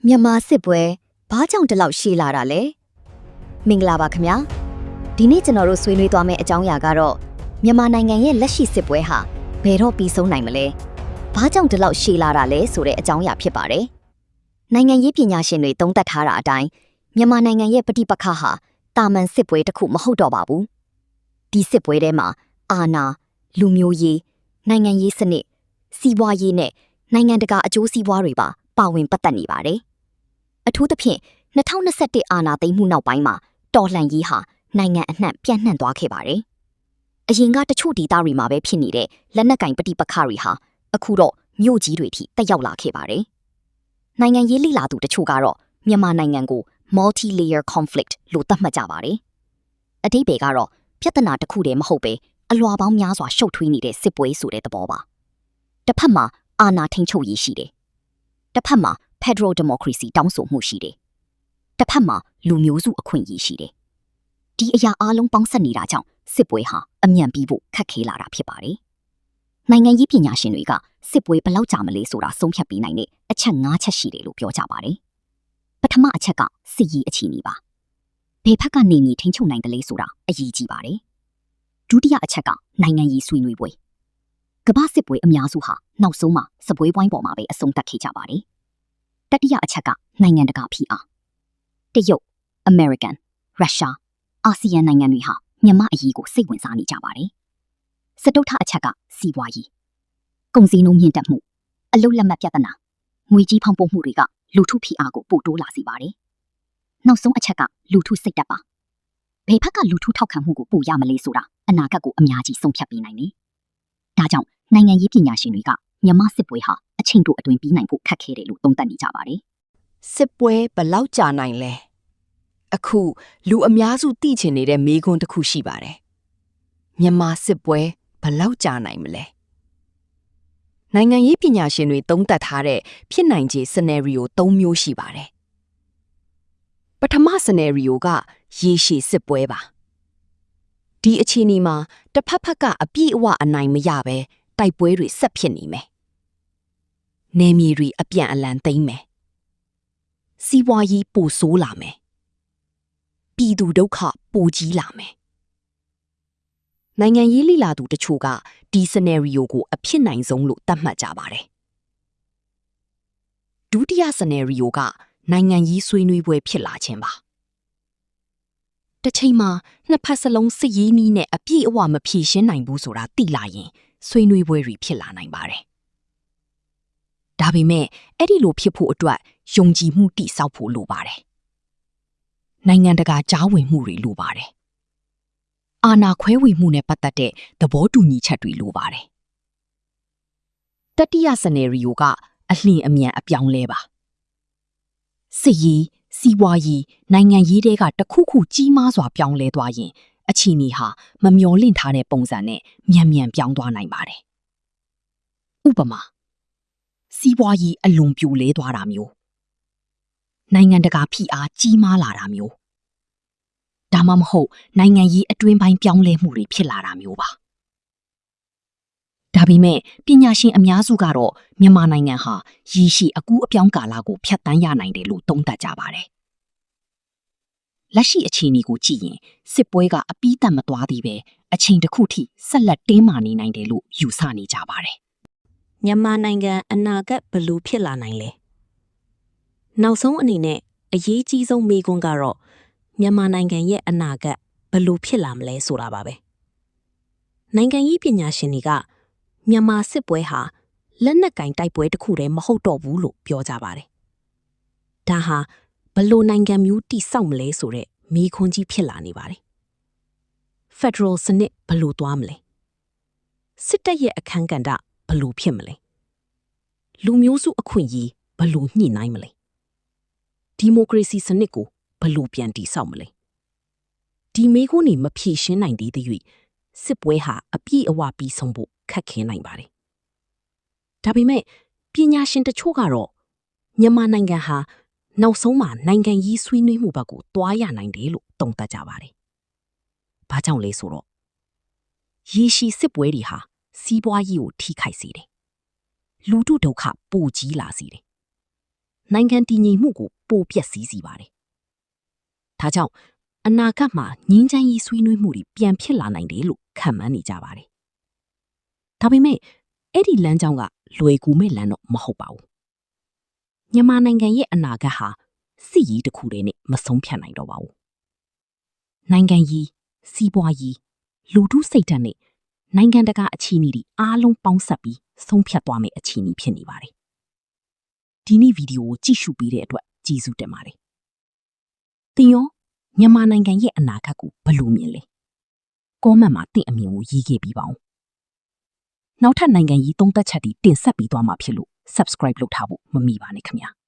မြန်မာစစ်ပွဲဘာကြောင့်ဒီလောက်ရှည်လာတာလဲမင်္ဂလာပါခင်ဗျာဒီနေ့ကျွန်တော်တို့ဆွေးနွေးသွားမယ့်အကြောင်းအရာကတော့မြန်မာနိုင်ငံရဲ့လက်ရှိစစ်ပွဲဟာဘယ်တော့ပြီးဆုံးနိုင်မလဲဘာကြောင့်ဒီလောက်ရှည်လာတာလဲဆိုတဲ့အကြောင်းအရာဖြစ်ပါတယ်နိုင်ငံရေးပညာရှင်တွေသုံးသပ်ထားတာအတိုင်းမြန်မာနိုင်ငံရဲ့ပဋိပက္ခဟာတာမန်စစ်ပွဲတစ်ခုမဟုတ်တော့ပါဘူးဒီစစ်ပွဲထဲမှာအာဏာလူမျိုးရေးနိုင်ငံရေးစနစ်စီးပွားရေးနဲ့နိုင်ငံတကာအကျိုးစီးပွားတွေပါဝင်ပတ်သက်နေပါတယ်အထူးသဖြင့်2021အာဏာသိမ်းမှုနောက်ပိုင်းမှာတော်လှန်ရေးဟာနိုင်ငံအနှံ့ပြန့်နှံ့သွားခဲ့ပါတယ်။အရင်ကတချို့ဒေသတွေမှာပဲဖြစ်နေတဲ့လက်နက်ကင်ပဋိပက္ခတွေဟာအခုတော့မြို့ကြီးတွေထိတက်ရောက်လာခဲ့ပါတယ်။နိုင်ငံရေးလိလာသူတချို့ကတော့မြန်မာနိုင်ငံကို multi-layer conflict လို့သတ်မှတ်ကြပါတယ်။အဓိပ္ပာယ်ကတော့ပြဿနာတစ်ခုတည်းမဟုတ်ပဲအလွှာပေါင်းများစွာရှုပ်ထွေးနေတဲ့စစ်ပွဲဆိုတဲ့သဘောပါ။တစ်ဖက်မှာအာဏာထိန်းချုပ်ရေးရှိတယ်။တစ်ဖက်မှာFederal Democracy တောင်းဆိုမှုရှိတယ်။တစ်ဖက်မှာလူမျိုးစုအခွင့်အရေးရှိတယ်။ဒီအရာအလုံးပေါင်းစပ်နေတာကြောင့်စစ်ပွဲဟာအမြန်ပြီးဖို့ခက်ခဲလာတာဖြစ်ပါတယ်။နိုင်ငံရေးပညာရှင်တွေကစစ်ပွဲဘယ်လောက်ကြာမလဲဆိုတာဆုံးဖြတ်ပေးနိုင်တဲ့အချက်၅ချက်ရှိတယ်လို့ပြောကြပါတယ်။ပထမအချက်ကစစ်ရေးအခြေအနေပါ။ဘယ်ဘက်ကနေမြေထိန်းချုပ်နိုင်တယ်လဲဆိုတာအရေးကြီးပါတယ်။ဒုတိယအချက်ကနိုင်ငံရေးဆွေးနွေးပွဲ။ကမ္ဘာစစ်ပွဲအများစုဟာနောက်ဆုံးမှာစပွဲဝိုင်းပေါ်မှာပဲအဆုံးသတ်ခဲ့ကြပါတယ်။တတိယအချက်ကနိုင်ငံတကာဖိအားတရုတ်အမေရိကန်ရုရှားအာဆီယံနိုင်ငံတွေဟာမြန်မာအရေးကိုစိတ်ဝင်စားနေကြပါတယ်စတုတ္ထအချက်ကစီးပွားရေးကုန်စည်နှုန်းမြင့်တက်မှုအလုတ်လက်မှတ်ပြဿနာငွေကြီးဖောင်းပွမှုတွေကလူထုဖိအားကိုပိုတိုးလာစေပါတယ်နောက်ဆုံးအချက်ကလူထုစိတ်တက်ပါဘယ်ဘက်ကလူထုထောက်ခံမှုကိုပိုရမလဲဆိုတာအနာဂတ်ကိုအများကြီးဆုံးဖြတ်ပေးနိုင်တယ်ဒါကြောင့်နိုင်ငံရေးပညာရှင်တွေကမြန်မာစစ်ပွဲဟာအချိန်တိုအတွင်းပြီးနိုင်ဖို့ခက်ခဲတယ်လို့သုံးသပ်နေကြပါတယ်စစ်ပွဲဘယ်လောက်ကြာနိုင်လဲအခုလူအများစုသိချင်နေတဲ့မေးခွန်းတစ်ခုရှိပါတယ်မြန်မာစစ်ပွဲဘယ်လောက်ကြာနိုင်မလဲနိုင်ငံရေးပညာရှင်တွေသုံးသပ်ထားတဲ့ဖြစ်နိုင်ခြေ scenario ၃မျိုးရှိပါတယ်ပထမ scenario ကရေရှည်စစ်ပွဲပါဒီအခြေအနေမှာတစ်ဖက်ဖက်ကအပြည့်အဝအနိုင်မရဘဲတိုက်ပွဲတွေဆက်ဖြစ်နေမယ်နယ်မြေတွေအပြန်အလှန်သိမ်းမယ်စီးပွားရေးပိုဆိုးလာမယ်ပြည်သူဒုက္ခပိုကြီးလာမယ်နိုင်ငံရေးလိလာသူတချို့ကဒီ scenario ကိုအဖြစ်နိုင်ဆုံးလို့သတ်မှတ်ကြပါတယ်ဒုတိယ scenario ကနိုင်ငံရေးဆွေးနွေးပွဲဖြစ်လာခြင်းပါတစ်ချိန်မှာနှစ်ဖက်စလုံးစစ်ရေးနည်းနဲ့အပြည့်အဝမဖြေရှင်းနိုင်ဘူးဆိုတာသိလာရင်ဆွေးနွေးပွဲတွေဖြစ်လာနိုင်ပါတယ်ဒါပေမဲ့အဲ့ဒီလိုဖြစ်ဖို့အတွက်ယုံကြည်မှုတည်ဆောက်ဖို့လိုပါတယ်နိုင်ငံတကာကြားဝင်မှုတွေလိုပါတယ်အာဏာခွဲဝေမှုနဲ့ပတ်သက်တဲ့သဘောတူညီချက်တွေလိုပါတယ်တတိယ scenario ကအလျင်အမြန်အပြောင်းလဲပါစစ်ရေးစီးပွားရေးနိုင်ငံရေးတွေကတစ်ခုခုကြီးမားစွာပြောင်းလဲသွားရင်အခြေအနေဟာမမျှော်လင့်ထားတဲ့ပုံစံနဲ့မြန်ပြောင်းသွားနိုင်ပါတယ်ဥပမာစီးပွားရေးအလွန်ပြိုလဲသွားတာမျိုးနိုင်ငံတကာဖိအားကြီးမားလာတာမျိုးဒါမှမဟုတ်နိုင်ငံရေးအတွင်းပိုင်းပြောင်းလဲမှုတွေဖြစ်လာတာမျိုးပါဒါပေမဲ့ပညာရှင်အများစုကတော့မြန်မာနိုင်ငံဟာရည်ရှိအကူအပြောင်းကာလကိုဖြတ်တန်းရနိုင်တယ်လို့သုံးသပ်ကြပါတယ်လက်ရှိအခြေအနေကိုကြည့်ရင်စစ်ပွဲကအပြီးသတ်မသွားသေးပဲအချိန်တစ်ခုထိဆက်လက်တင်းမာနေနိုင်တယ်လို့ယူဆနေကြပါတယ်မြန်မာနိုင်ငံအနာဂတ်ဘယ်လိုဖြစ်လာနိုင်လဲနောက်ဆုံးအနေနဲ့အရေးကြီးဆုံးမေးခွန်းကတော့မြန်မာနိုင်ငံရဲ့အနာဂတ်ဘယ်လိုဖြစ်လာမလဲဆိုတာပါပဲနိုင်ငံရေးပညာရှင်တွေကမြန်မာစစ်ပွဲဟာလက်နက်ကင်တိုက်ပွဲတစ်ခုတည်းမဟုတ်တော့ဘူးလို့ပြောကြပါတယ်ဒါဟာဘယ်လိုနိုင်ငံမျိုးတည်ဆောက်မလဲဆိုတဲ့မေးခွန်းကြီးဖြစ်လာနေပါတယ် Federal စနစ်ဘယ်လိုသွားမလဲစစ်တပ်ရဲ့အခန်းကဏ္ဍဘယ်လိုဖြစ်မလဲလူမျိုးစုအခွင့်အရေးဘယ်လိုညှိနှိုင်းမလဲဒီမိုကရေစီစနစ်ကိုဘယ်လိုပြန်တည်ဆောက်မလဲဒီမေးခွန်းတွေမဖြေရှင်းနိုင်သေးသရွေ့စစ်ပွဲဟာအပြည့်အဝပြီးဆုံးဖို့ခက်ခဲနိုင်ပါတယ်ဒါပေမဲ့ပညာရှင်တချို့ကတော့မြန်မာနိုင်ငံဟာနောက်ဆုံးမှာနိုင်ငံရေးဆွေးနွေးမှုဘက်ကိုတွားရနိုင်တယ်လို့သုံးသပ်ကြပါတယ်ဘာကြောင့်လဲဆိုတော့ရေရှည်စစ်ပွဲတွေဟာစီးပွားရေးကိုထိခိုက်စေတယ်လူထုဒုက္ခပိုကြီးလာစေတယ် နိုင်ငံတည်ငြိမ်မှုကိုပိုပျက်စီးစေပါတယ်။ဒါကြောင့်အနာဂတ်မှာငြင်းချမ်းရေးဆွေးနွေးမှုတွေပြန်ဖြစ်လာနိုင်တယ်လို့ခန့်မှန်းနေကြပါတယ်။ဒါပေမဲ့အဲ့ဒီလမ်းကြောင်းကလွယ်ကူမဲ့လမ်းတော့မဟုတ်ပါဘူး။မြန်မာနိုင်ငံရဲ့အနာဂတ်ဟာစစ်ရေးတစ်ခုတည်းနဲ့မဆုံးဖြတ်နိုင်တော့ပါဘူး။နိုင်ငံရေးစီးပွားရေးလူထုစိတ်ဓာတ်နဲ့နိုင်ငံတကာအခြေအနေတွေအားလုံးပေါင်းစပ်ပြီးဆုံးဖြတ်သွားမယ့်အခြေအနေဖြစ်နေပါတယ်။ဒီနေ့ဗီဒီယိုကိုကြည့်ရှုပေးတဲ့အတွက်ကျေးဇူးတင်ပါတယ်။သင်ရောမြန်မာနိုင်ငံရဲ့အနာဂတ်ကိုဘယ်လိုမြင်လဲ။ကောမန့်မှာသင်အမြင်ကိုရေးခဲ့ပြီးပါဦး။နောက်ထပ်နိုင်ငံရေးသုံးသပ်ချက်တွေတင်ဆက်ပေးသွားမှာဖြစ်လို့ subscribe လုပ်ထားဖို့မမေ့ပါနဲ့ခင်ဗျာ။